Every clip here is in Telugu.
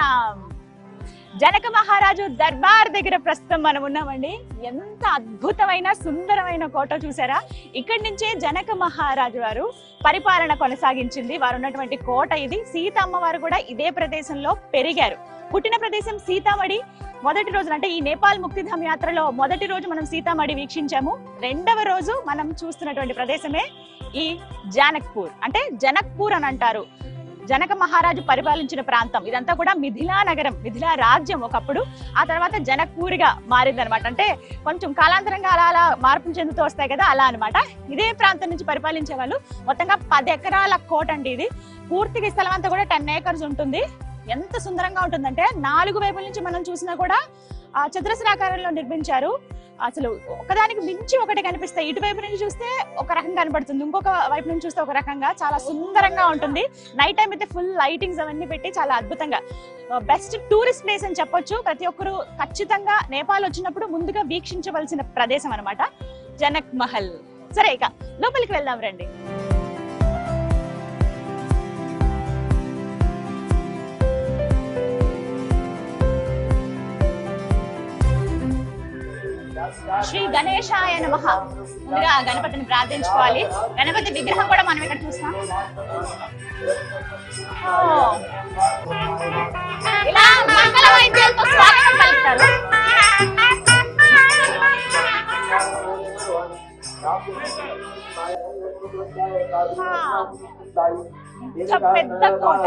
సీతారాం. జనక మహారాజు దర్బార్ దగ్గర ప్రస్తుతం మనం ఉన్నామండి. ఎంత అద్భుతమైన సుందరమైన కోట చూసారా. ఇక్కడి నుంచే జనక మహారాజు వారు పరిపాలన కొనసాగించింది. వారు ఉన్నటువంటి కోట ఇది. సీతమ్మ వారు కూడా ఇదే ప్రదేశంలో పెరిగారు. పుట్టిన ప్రదేశం సీతామఢి. మొదటి రోజు అంటే ఈ నేపాల్ ముక్తిధామ్ యాత్రలో మొదటి రోజు మనం సీతామఢి వీక్షించాము. రెండవ రోజు మనం చూస్తున్నటువంటి ప్రదేశమే ఈ జానక్పూర్. అంటే జనక్పూర్ అని అంటారు. జనక మహారాజు పరిపాలించిన ప్రాంతం ఇదంతా కూడా మిథిలా నగరం, మిథిలా రాజ్యం ఒకప్పుడు. ఆ తర్వాత జనక్పూర్గా మారిందనమాట. అంటే కొంచెం కాలాంతరంగా అలా అలా మార్పులు చెందుతూ వస్తాయి కదా, అలా అనమాట. ఇదే ప్రాంతం నుంచి పరిపాలించే వాళ్ళు. మొత్తంగా 10 ఎకరాల కోట అండి ఇది. పూర్తిగా స్థలం అంతా కూడా 10 ఏకర్స్ ఉంటుంది. ఎంత సుందరంగా ఉంటుందంటే 4 వైపుల నుంచి మనం చూసినా కూడా చతురస్రాకారంలో నిర్మించారు. అసలు ఒకదానికి మించి ఒకటి కనిపిస్తాయి. ఇటువైపు నుంచి చూస్తే ఒక రకంగా కనబడుతుంది, ఇంకొక వైపు నుంచి చూస్తే ఒక రకంగా. చాలా సుందరంగా ఉంటుంది. నైట్ టైం అయితే ఫుల్ లైటింగ్స్ అవన్నీ పెట్టి చాలా అద్భుతంగా బెస్ట్ టూరిస్ట్ ప్లేస్ అని చెప్పొచ్చు. ప్రతి ఒక్కరు ఖచ్చితంగా నేపాల్ వచ్చినప్పుడు ముందుగా వీక్షించవలసిన ప్రదేశం అనమాట జనక్ మహల్. సరే, ఇక లోపలికి వెళ్దాం రండి. శ్రీ గణేశాయ నమః. ముందుగా గణపతిని ప్రార్థించుకోవాలి. గణపతి విగ్రహం కూడా మనం ఇక్కడ చూస్తాం. ఇలా మంగళ వాయిద్యాలతో స్వాగతం పలుకుతారు. పెద్ద కోట.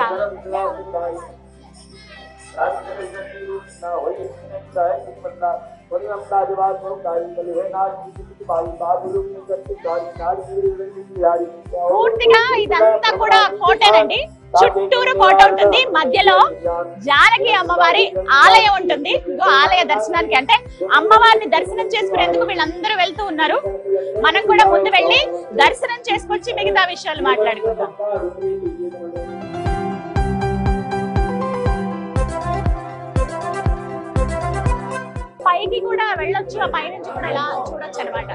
పూర్తిగా ఇదంతా కూడా కోటేనండి. చుట్టూరు కోట ఉంటుంది. మధ్యలో జానకి అమ్మవారి ఆలయం ఉంటుంది. ఆలయ దర్శనానికి అంటే అమ్మవారిని దర్శనం చేసుకునేందుకు వీళ్ళందరూ వెళ్తూ ఉన్నారు. మనం కూడా ముందు వెళ్ళి దర్శనం చేసుకొచ్చి మిగతా విషయాలు మాట్లాడుకుందాం. పైకి కూడా వెళ్ళొచ్చు, ఆ పైనుంచి కూడా ఇలా చూడొచ్చు అనమాట.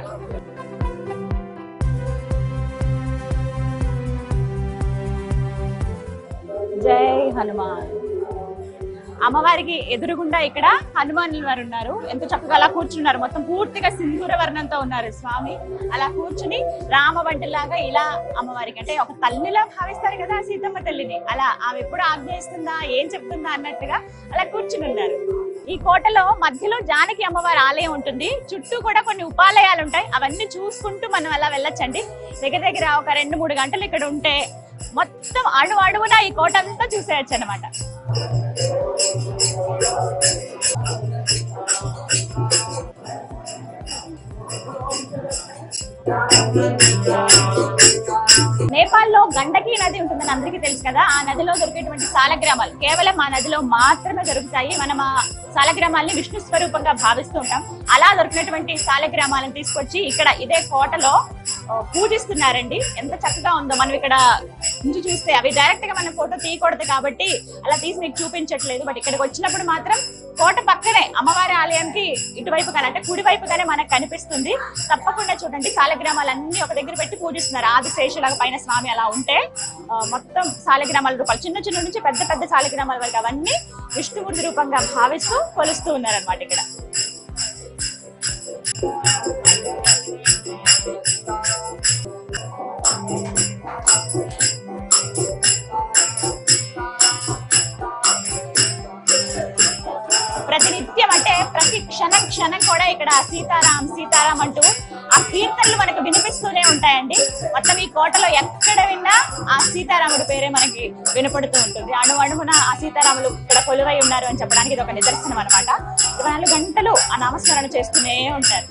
జై హనుమాన్. అమ్మవారికి ఎదురుగుండా ఇక్కడ హనుమానుల వారు ఉన్నారు. ఎంత చక్కగా అలా కూర్చున్నారు. మొత్తం పూర్తిగా సింధూర వర్ణంతో ఉన్నారు స్వామి. అలా కూర్చుని రామవంటిలాగా ఇలా అమ్మవారికి అంటే ఒక తల్లిలా భావిస్తారు కదా సీతమ్మ తల్లిని. అలా ఆమె ఎప్పుడు ఆజ్ఞయిస్తుందా, ఏం చెప్తుందా అన్నట్టుగా అలా కూర్చుని ఉన్నారు. ఈ కోటలో మధ్యలో జానకి అమ్మవారి ఆలయం ఉంటుంది. చుట్టూ కూడా కొన్ని ఉపాలయాలు ఉంటాయి. అవన్నీ చూసుకుంటూ మనం అలా వెళ్ళొచ్చండి. దగ్గర ఒక 2-3 గంటలు ఇక్కడ ఉంటే మొత్తం అడుగున ఈ కోట అంతా చూసేయచ్చు అనమాట. నేపాల్లో గండకీ నది ఉంటుందని అందరికీ తెలుసు కదా. ఆ నదిలో దొరికేటువంటి సాలగ్రామాలు కేవలం ఆ నదిలో మాత్రమే దొరుకుతాయి. మనం ఆ సాలగ్రామాలని విష్ణు స్వరూపంగా భావిస్తూ ఉంటాం. అలా దొరికినటువంటి సాలగ్రామాలను తీసుకొచ్చి ఇక్కడ ఇదే కోటలో పూజిస్తున్నారండి. ఎంత చక్కగా ఉందో. మనం ఇక్కడ నుంచి చూస్తే అవి డైరెక్ట్ గా మనం ఫోటో తీయకూడదు కాబట్టి అలా తీసి మీకు చూపించట్లేదు. బట్ ఇక్కడికి వచ్చినప్పుడు మాత్రం కోట పక్కనే అమ్మవారి ఆలయానికి ఇటువైపుగానే అంటే కుడివైపుగానే మనకు కనిపిస్తుంది. తప్పకుండా చూడండి. సాలగ్రామాలన్నీ ఒక దగ్గర పెట్టి పూజిస్తున్నారు. ఆదిశేషులాగా పైన స్వామి అలా ఉంటే మొత్తం సాలగ్రామాల రూపాలు చిన్న చిన్న నుంచి పెద్ద పెద్ద సాలగ్రామాల వరకు అవన్నీ విష్ణుమూర్తి రూపంగా భావిస్తూ కొలుస్తూ ఉన్నారనమాట ఇక్కడ. ప్రతినిత్యం అంటే ప్రతి క్షణం కూడా ఇక్కడ సీతారాం సీతారాం అంటూ ఆ కీర్తనలు మనకు వినిపిస్తూనే ఉంటాయండి. మొత్తం ఈ కోటలో ఎక్కడ విన్నా ఆ సీతారాముడి పేరే మనకి వినపడుతూ ఉంటుంది. అణువణువున ఆ సీతారాములు ఇక్కడ కొలువై ఉన్నారు అని చెప్పడానికి ఇది ఒక నిదర్శనం అనమాట. 24 గంటలు ఆ నామస్మరణ చేస్తూనే ఉంటారు.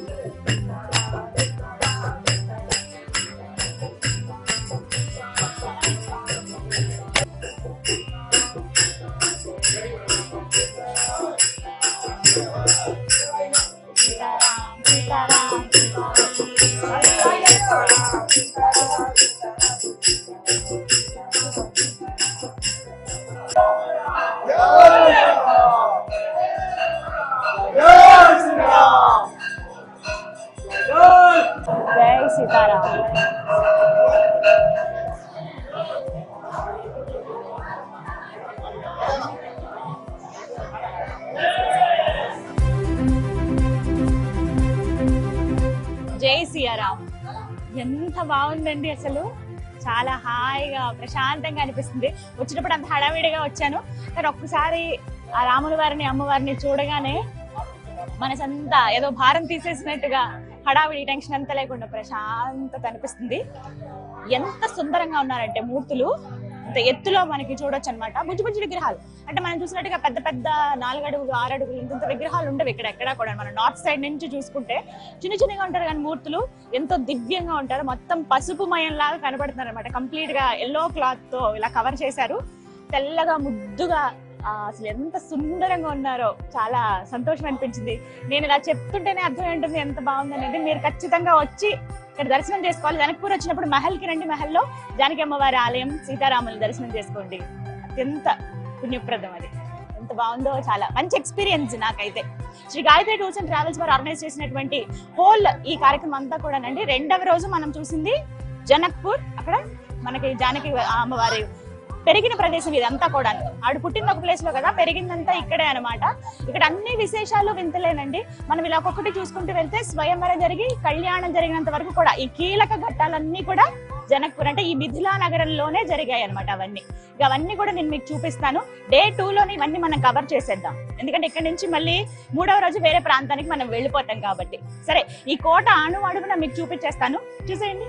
जय सीताराम। జై సియారాం. ఎంత బాగుందండి అసలు, చాలా హాయిగా ప్రశాంతంగా అనిపిస్తుంది. వచ్చినప్పుడు అంత హడావిడిగా వచ్చాను, కానీ ఒక్కసారి ఆ రాముల వారిని అమ్మవారిని చూడగానే మనసంతా ఏదో భారం తీసేసినట్టుగా హడావిడి టెన్షన్ అంతా లేకుండా ప్రశాంతత అనిపిస్తుంది. ఎంత సుందరంగా ఉన్నారంటే మూర్తులు, అంత ఎత్తులో మనకి చూడొచ్చు అనమాట. బుజ్జి బుజ్జి విగ్రహాలు, అంటే మనం చూసినట్టుగా పెద్ద పెద్ద 4 అడుగులు 6 అడుగులు ఇంత విగ్రహాలు ఉండవు ఇక్కడ ఎక్కడా కూడా. మనం నార్త్ సైడ్ నుంచి చూసుకుంటే చిన్న చిన్నగా ఉంటారు, కానీ మూర్తులు ఎంతో దివ్యంగా ఉంటారు. మొత్తం పసుపు మయం లాగా కనబడుతున్నారు అనమాట. కంప్లీట్ గా ఎల్లో క్లాత్ తో ఇలా కవర్ చేశారు, తెల్లగా ముద్దుగా. అసలు ఎంత సుందరంగా ఉన్నారో, చాలా సంతోషం అనిపించింది. నేను ఇలా చెప్తుంటేనే అర్థం ఏంటుంది ఎంత బాగుందనేది. మీరు ఖచ్చితంగా వచ్చి ఇక్కడ దర్శనం చేసుకోవాలి. జనక్పూర్ వచ్చినప్పుడు మహల్కి రండి, మహల్లో జానకి అమ్మవారి ఆలయం, సీతారాముల దర్శనం చేసుకోండి. అత్యంత పుణ్యప్రదం అది. ఎంత బాగుందో, చాలా మంచి ఎక్స్పీరియన్స్ నాకైతే. Shri Gayatri tours and travels వారు ఆర్గనైజ్ చేసినటువంటి హోల్ ఈ కార్యక్రమం అంతా కూడానండి. 2వ రోజు మనం చూసింది జనక్పూర్, అక్కడ మనకి జానకి అమ్మవారి పెరిగిన ప్రదేశం ఇదంతా కూడా. ఆవిడ పుట్టింది ఒక ప్లేస్ లో కదా, పెరిగిందంతా ఇక్కడే అనమాట. ఇక్కడ అన్ని విశేషాలు వింతలేనండి. మనం ఇలా ఒక్కొక్కటి చూసుకుంటూ వెళ్తే స్వయంవరం జరిగి కళ్యాణం జరిగినంత వరకు కూడా ఈ కీలక ఘట్టాలన్నీ కూడా జనక్పూర్ అంటే ఈ మిథిలా నగరంలోనే జరిగాయి అనమాట. అవన్నీ కూడా నేను మీకు చూపిస్తాను. డే 2లోనే ఇవన్నీ మనం కవర్ చేసేద్దాం, ఎందుకంటే ఇక్కడ నుంచి మళ్ళీ 3వ రోజు వేరే ప్రాంతానికి మనం వెళ్ళిపోతాం కాబట్టి. సరే, ఈ కోట అణువణువున మీకు చూపించేస్తాను, చూసేయండి.